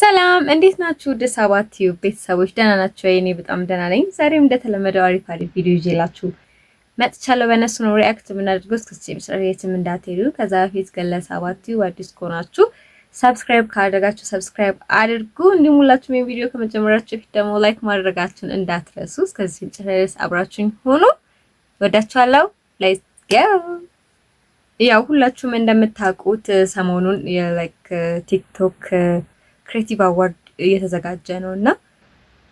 ሰላም እንዴት ናችሁ? ወደ ሰባት ቲዩብ ቤተሰቦች ደህና ናችሁ? እኔ በጣም ደህና ነኝ። ዛሬም እንደተለመደው አሪፍ ቪዲዮ ይዤላችሁ መጥቻለሁ። በእነሱ ነው ሪአክት የምናደርገው። እስከዚህ መጨረሻ የትም እንዳትሄዱ። ከዛ በፊት ግን ለሰባት ቲዩብ አዲስ ከሆናችሁ ሰብስክራይብ ካደረጋችሁ ሰብስክራይብ አድርጉ። እንዲሁም ሁላችሁም ይሄን ቪዲዮ ከመጀመራችሁ በፊት ደግሞ ላይክ ማድረጋችሁን እንዳትረሱ። እስከዚህ መጨረሻ አብራችሁኝ ሆኖ ወዳችኋለሁ። ሌትስ ጎ። ያው ሁላችሁም እንደምታውቁት ሰሞኑን የላይክ ቲክቶክ ክሬቲቭ አዋርድ እየተዘጋጀ ነው እና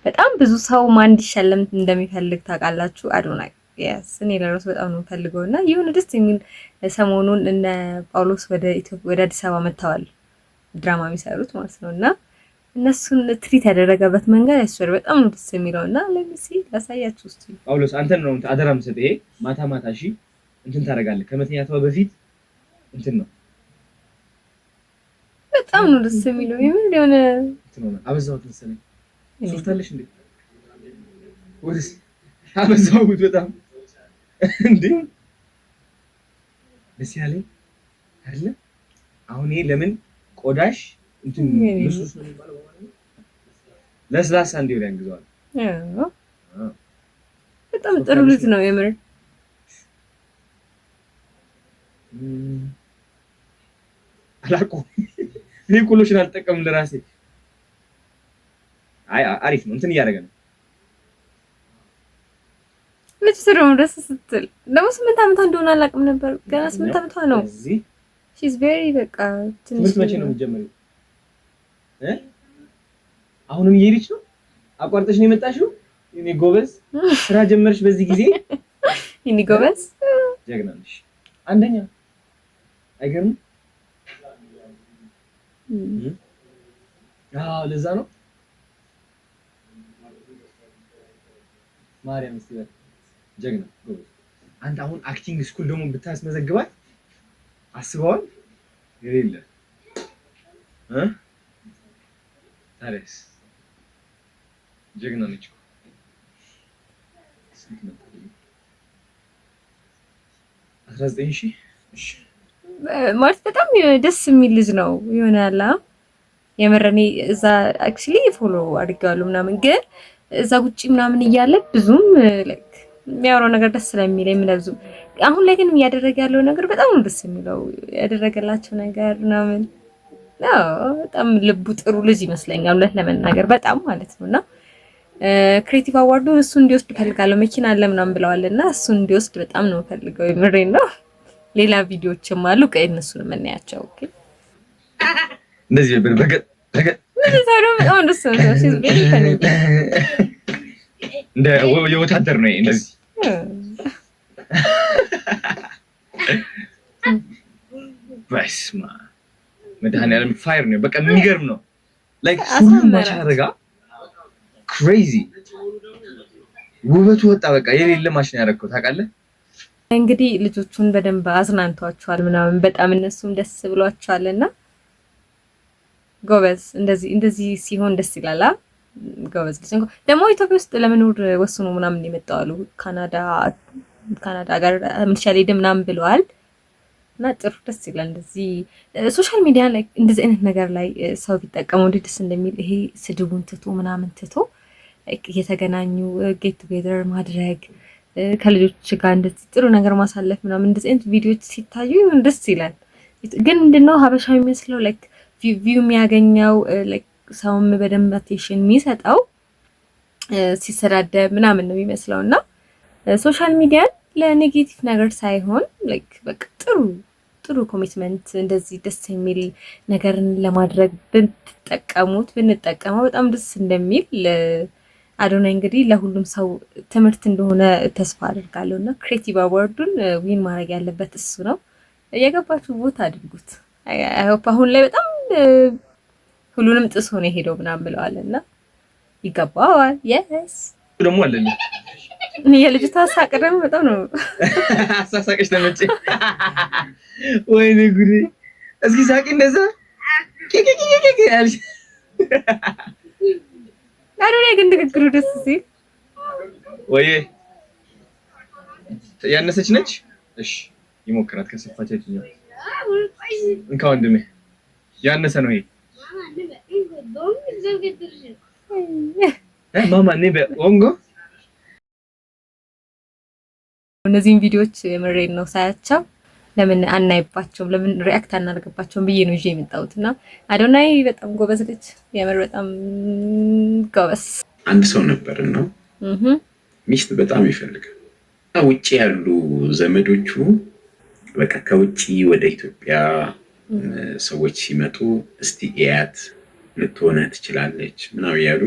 በጣም ብዙ ሰው ማን እንዲሸለም እንደሚፈልግ ታውቃላችሁ። አዶናይ yes እኔ ለራሱ በጣም ነው ፈልገው እና ይሁን ደስ የሚል ሰሞኑን እነ ጳውሎስ ወደ አዲስ አበባ መጥተዋል ድራማ የሚሰሩት ማለት ነው እና እነሱን ትሪት ያደረገበት መንገድ ያስፈር በጣም ነው ደስ የሚለው እና ለምሲ ላሳያችሁ እስቲ። ጳውሎስ አንተን ነው አደራ መስጠት። ይሄ ማታ ማታ እሺ እንትን ታደርጋለህ ከመተኛቷ በፊት እንትን ነው በጣም ነው ደስ የሚለው። የምን የሆነ እንትነው አበዛውት መሰለኝ ሱርታለሽ እንዴ ወይስ አበዛውት በጣም እንዴ ደስ ያለኝ አይደለ? አሁን ይሄ ለምን ቆዳሽ እንትን ልሱስ ነው የሚባለው ማለት ነው ለስላሳ እንዲሆን ያንግዘዋል። በጣም ጥሩ ልጅ ነው የምር። አላውቀውም እኔ ኩሎሽን አልጠቀምም ለራሴ። አይ አሪፍ ነው እንትን እያደረገ ነው ልጅ ስሩም ደስ ስትል ደግሞ 8 ዓመቷ እንደሆነ አላውቅም ነበር። ገና 8 ዓመቷ ነው። she's very በቃ ትንሽ መቼ ነው የምትጀምሪው? አሁንም እየሄድሽ ነው? አቋርጠሽ ነው የመጣሽው? እኔ ጎበዝ ስራ ጀመርሽ በዚህ ጊዜ? እኔ ጎበዝ ጀግና ነሽ። አንደኛ አይገርም? ለዛ ነው ማርያም እስቲ ጀግና ጎበዝ። አንተ አሁን አክቲንግ ስኩል ደግሞ ብታስመዘግባት አስበዋል የሌለ ታዲያስ ጀግና ነች እኮ። እሺ ማለት በጣም ደስ የሚል ልጅ ነው የሆነ ያላ የመረኔ እዛ አክቹሊ ፎሎ አድርጋለሁ ምናምን ግን እዛ ጉጪ ምናምን እያለ ብዙም ላይክ የሚያወራው ነገር ደስ ስለሚለኝ ምንዙ አሁን ላይ ግን እያደረገ ያለው ነገር በጣም ነው ደስ የሚለው ያደረገላቸው ነገር ምናምን በጣም ልቡ ጥሩ ልጅ ይመስለኛል ሁለት ለመናገር በጣም ማለት ነውና ክሬቲቭ አዋርዱ እሱ እንዲወስድ ፈልጋለሁ። መኪና አለ ምናምን ብለዋልና እሱ እንዲወስድ በጣም ነው ፈልገው የምሬን ነው። ሌላ ቪዲዮዎችም አሉ ቀይ እነሱን የምናያቸው። ኦኬ እንደዚህ በገጥ ምን ታረም በጣም ደስ ነው። she's very funny እንደ የወታደር ነው እንደዚህ በስማ መድኃኒዓለም ፋየር ነው በቃ የሚገርም ነው። ላይክ ሁሉ ማሻረጋ ክሬዚ ውበቱ ወጣ በቃ የሌለ ማሽን ያደረከው ታውቃለህ። እንግዲህ ልጆቹን በደንብ አዝናንቷቸዋል ምናምን በጣም እነሱም ደስ ብሏቸዋልና ጎበዝ እንደዚህ ሲሆን ደስ ይላል። ጎበዝ ልጅ ደግሞ ኢትዮጵያ ውስጥ ለመኖር ወስኖ ምናምን የመጣው አሉ ካናዳ ጋር ምንሻሌ ምናምን ብለዋል እና ጥሩ ደስ ይላል። እንደዚህ ሶሻል ሚዲያ ላይ እንደዚህ አይነት ነገር ላይ ሰው ቢጠቀመው ደስ እንደሚል ይሄ ስድቡን ትቶ ምናምን ትቶ እየተገናኙ ጌት ቱጌዘር ማድረግ ከልጆች ጋር እንደዚህ ጥሩ ነገር ማሳለፍ ምናምን እንደዚህ አይነት ቪዲዮዎች ሲታዩ ደስ ይላል። ግን ምንድነው ሀበሻ የሚመስለው ላይክ ቪው የሚያገኘው ላይክ ሰውም በደንብ አቴንሽን የሚሰጠው ሲሰዳደብ ምናምን ነው የሚመስለውና ሶሻል ሚዲያን ለኔጌቲቭ ነገር ሳይሆን ላይክ በቃ ጥሩ ኮሚትመንት እንደዚህ ደስ የሚል ነገርን ለማድረግ ብንጠቀመው በጣም ደስ እንደሚል አዶናይ እንግዲህ ለሁሉም ሰው ትምህርት እንደሆነ ተስፋ አድርጋለሁና ክሬቲቭ አዋርዱን ዊን ማድረግ ያለበት እሱ ነው። የገባችሁ ቦታ አድርጉት። አይ ሆፕ አሁን ላይ በጣም ሁሉንም ጥሶ ነው የሄደው ምናምን ብለዋልና ይገባዋል። yes ደግሞ አለኝ የልጅቷ ሳቅ ደግሞ በጣም ነው አሳሳቀሽ ተመቼ ወይኔ ጉዴ እስኪ ሳቂ እንደዛ ኪኪኪኪ ያልሽ አዶናይ ግን ንግግሩ ደስ ሲል ወይ ያነሰች ነች። እሺ ይሞክራት ከሰፋቻችሁ እንካ ወንድሜ ያነሰ ነው ይሄ ማማ ነኝ በኦንጎ እነዚህን ቪዲዮዎች የምሬን ነው ሳያቸው ለምን አናይባቸውም ለምን ሪአክት አናደርግባቸውም ብዬ ነው ይዤ የመጣሁትና አዶናይ በጣም ጎበዝ ልጅ የምር በጣም ጎበዝ አንድ ሰው ነበርና ሚስት በጣም ይፈልጋል። ውጪ ያሉ ዘመዶቹ በቃ ከውጪ ወደ ኢትዮጵያ ሰዎች ሲመጡ እስቲ እያት ልትሆነ ትችላለች ምናምን ያሉ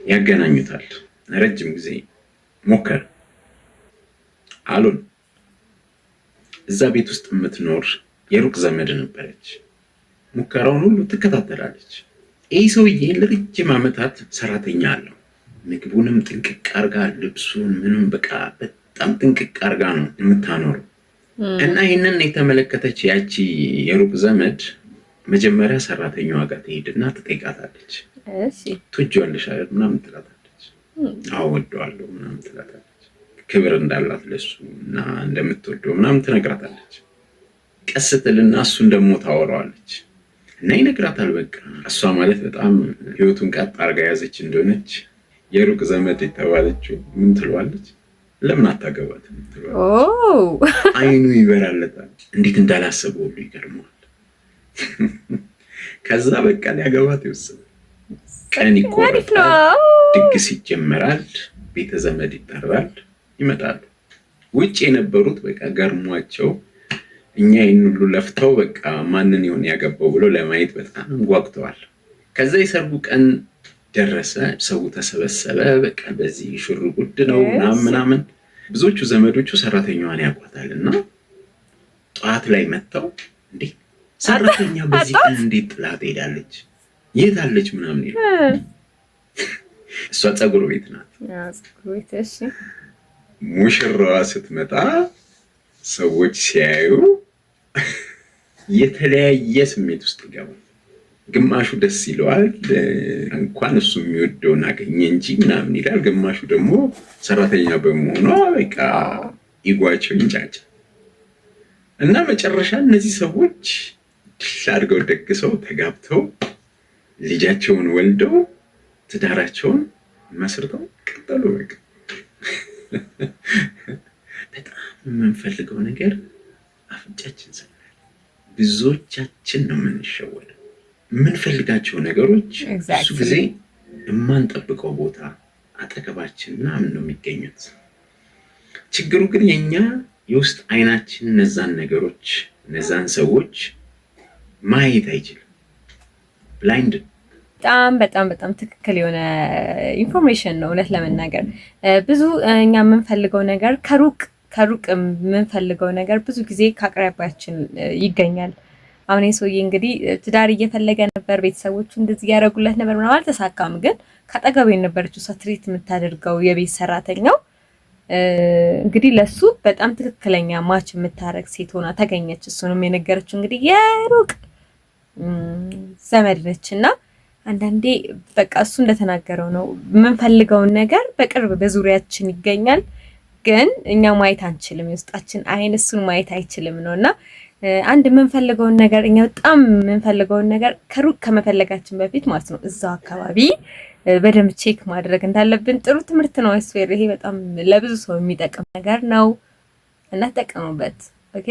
ያገናኙታል። ረጅም ጊዜ ሞከረ አሉን። እዛ ቤት ውስጥ የምትኖር የሩቅ ዘመድ ነበረች። ሙከራውን ሁሉ ትከታተላለች። ይህ ሰውዬ ለረጅም ዓመታት ሰራተኛ አለው። ምግቡንም ጥንቅቅ አርጋ ልብሱን ምንም በቃ በጣም ጥንቅቅ አርጋ ነው የምታኖረው። እና ይህንን የተመለከተች ያቺ የሩቅ ዘመድ መጀመሪያ ሰራተኛዋ ጋር ትሄድና ትጠይቃታለች። ትወጂዋለሽ አይደል ምናምን ትላታለች። አዎ እወደዋለሁ ምናምን ትላታለች። ክብር እንዳላት ለሱ እና እንደምትወደው ምናምን ትነግራታለች። ቀስ ትልና እሱን ደግሞ ታወራዋለች እና ይነግራታል። በቃ እሷ ማለት በጣም ህይወቱን ቀጥ አርጋ ያዘች እንደሆነች የሩቅ ዘመድ የተባለችው ምን ትለዋለች? ለምን አታገባትም ትለዋለች። አይኑ ይበራለታል። እንዴት እንዳላሰበው ሁሉ ይገርመዋል። ከዛ በቃ ሊያገባት ይወስናል። ቀን ይቆረጣል፣ ድግስ ይጀመራል፣ ቤተ ዘመድ ይጠራል፣ ይመጣሉ። ውጭ የነበሩት በቃ ገርሟቸው እኛ ይህን ሁሉ ለፍተው በቃ ማንን ይሆን ያገባው ብሎ ለማየት በጣም ጓጉተዋል። ከዛ የሰርጉ ቀን ደረሰ። ሰው ተሰበሰበ። በቃ በዚህ ሽር ጉድ ነው ምናምን። ብዙዎቹ ዘመዶቹ ሰራተኛዋን ያውቋታልና ጠዋት ላይ መጥተው እንዴ ሰራተኛ በዚህ ቀን እንዴት ጥላ ትሄዳለች? የት አለች ምናምን ይላል። እሷ ፀጉር ቤት ናት። ፀጉር ቤት እሺ። ሙሽራዋ ስትመጣ ሰዎች ሲያዩ የተለያየ ስሜት ውስጥ ይገባል። ግማሹ ደስ ይለዋል፣ እንኳን እሱ የሚወደውን አገኘ እንጂ ምናምን ይላል። ግማሹ ደግሞ ሰራተኛ በመሆኗ በቃ ይጓቸው ይንጫጫ እና መጨረሻ እነዚህ ሰዎች ድል አድርገው ደግሰው ተጋብተው ልጃቸውን ወልደው ትዳራቸውን መስርተው ቀጠሉ። በቃ በጣም የምንፈልገው ነገር አፍንጫችን ሰናል። ብዙዎቻችን ነው የምንሸወደው። የምንፈልጋቸው ነገሮች ብዙ ጊዜ የማንጠብቀው ቦታ አጠገባችን ምናምን ነው የሚገኙት። ችግሩ ግን የኛ የውስጥ አይናችን እነዛን ነገሮች እነዛን ሰዎች ማየት አይችልም። ብላይንድ። በጣም ትክክል የሆነ ኢንፎርሜሽን ነው። እውነት ለመናገር ብዙ እኛ የምንፈልገው ነገር ከሩቅ የምንፈልገው ነገር ብዙ ጊዜ ከአቅራቢያችን ይገኛል። አሁን ሰውዬ እንግዲህ ትዳር እየፈለገ ነበር፣ ቤተሰቦቹ እንደዚህ ያደረጉለት ነበር ምናምን አልተሳካም። ግን ከአጠገቡ የነበረችው ትሪት የምታደርገው የቤት ሰራተኛው እንግዲህ ለሱ በጣም ትክክለኛ ማች የምታረግ ሴት ሆና ተገኘች። እሱንም የነገረችው እንግዲህ የሩቅ ዘመድ ነችና አንዳንዴ በቃ እሱ እንደተናገረው ነው የምንፈልገውን ነገር በቅርብ በዙሪያችን ይገኛል፣ ግን እኛ ማየት አንችልም። የውስጣችን አይን እሱን ማየት አይችልም ነውና አንድ የምንፈልገውን ነገር እኛ በጣም የምንፈልገውን ነገር ከሩቅ ከመፈለጋችን በፊት ማለት ነው እዛው አካባቢ በደንብ ቼክ ማድረግ እንዳለብን ጥሩ ትምህርት ነው። አስፈሪ ይሄ በጣም ለብዙ ሰው የሚጠቅም ነገር ነው እና ተጠቀሙበት። ኦኬ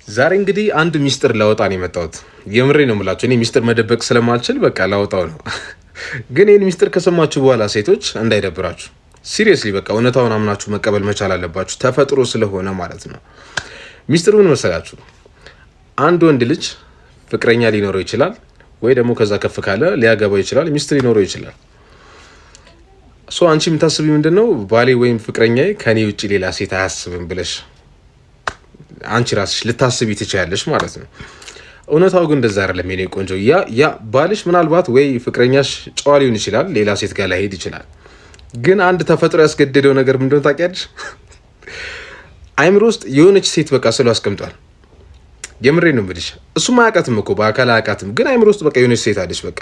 ዛሬ እንግዲህ አንድ ሚስጥር ላወጣ ነው የመጣሁት። የምሬ ነው የምላችሁ። እኔ ሚስጥር መደበቅ ስለማልችል በቃ ላወጣው ነው። ግን ይህን ሚስጥር ከሰማችሁ በኋላ ሴቶች እንዳይደብራችሁ፣ ሲሪየስሊ በቃ እውነታውን አምናችሁ መቀበል መቻል አለባችሁ። ተፈጥሮ ስለሆነ ማለት ነው። ሚስጥሩ ምን መሰላችሁ? አንድ ወንድ ልጅ ፍቅረኛ ሊኖረው ይችላል፣ ወይ ደግሞ ከዛ ከፍ ካለ ሊያገባው ይችላል፣ ሚስት ሊኖረው ይችላል። አንቺ የምታስቢ ምንድነው? ባሌ ወይም ፍቅረኛዬ ከኔ ውጭ ሌላ ሴት አያስብም ብለሽ አንቺ ራስሽ ልታስቢ ትችያለሽ ማለት ነው። እውነታው ግን እንደዛ አይደለም የኔ ቆንጆ። ያ ባልሽ ምናልባት ወይ ፍቅረኛሽ ጨዋ ሊሆን ይችላል፣ ሌላ ሴት ጋር ላይሄድ ይችላል። ግን አንድ ተፈጥሮ ያስገደደው ነገር ምንድነው ታውቂያለሽ? አይምሮ ውስጥ የሆነች ሴት በቃ ስለው አስቀምጧል። የምሬ ነው የምልሽ። እሱም አያውቃትም እኮ በአካል አያውቃትም፣ ግን አይምሮ ውስጥ በቃ የሆነች ሴት አለች። በቃ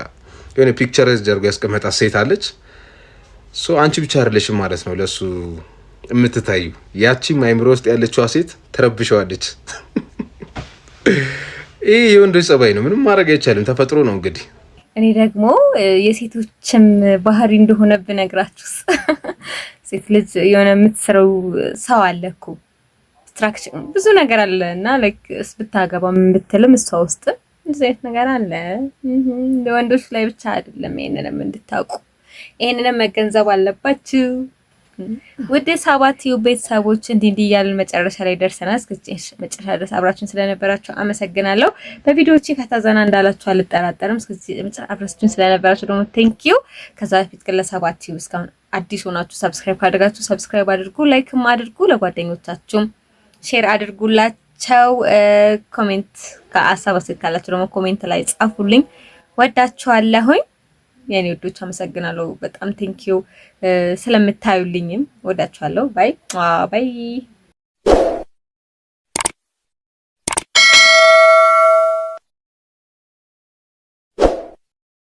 የሆነ ፒክቸር ደርጎ ያስቀመጣት ሴት አለች። አንቺ ብቻ አይደለሽም ማለት ነው ለሱ የምትታዩ። ያቺም አይምሮ ውስጥ ያለችዋ ሴት ተረብሸዋለች። ይህ የወንዶች ጸባይ ነው፣ ምንም ማድረግ አይቻልም። ተፈጥሮ ነው እንግዲህ። እኔ ደግሞ የሴቶችም ባህሪ እንደሆነ ብነግራችሁስ ሴት ልጅ የሆነ የምትሰራው ሰው አለ እኮ ስትራክቸር ብዙ ነገር አለ እና ላይክ ብታገባ ምን ብትልም እሷ ውስጥ እንደዚህ አይነት ነገር አለ። ለወንዶች ላይ ብቻ አይደለም። ይሄንንም እንድታውቁ ይሄንንም መገንዘብ አለባችሁ። ወደ ሳባቲው ቤተሰቦች እንዲህ እያልን መጨረሻ ላይ ደርሰናል። እስከዚህ መጨረሻ ድረስ አብራችሁን ስለነበራችሁ አመሰግናለሁ። በቪዲዮዎቼ ፈታ ዘና እንዳላችሁ አልጠራጠርም። እስከዚህ መጨረሻ አብራችሁን ስለነበራችሁ ደግሞ ቴንክ ዩ። ከዛ በፊት ግን ለሳባቲው እስካሁን አዲስ ሆናችሁ ሰብስክራይብ ካደረጋችሁ ሰብስክራይብ አድርጉ፣ ላይክም አድርጉ፣ ለጓደኞቻችሁም ሼር አድርጉላቸው። ኮሜንት ከሀሳብ አስተያየት ካላችሁ ደግሞ ኮሜንት ላይ ጻፉልኝ። ወዳችኋለሁኝ የኔ ወዶች አመሰግናለሁ በጣም ቴንኪዩ ስለምታዩልኝም ወዳችኋለሁ። ባይ ባይ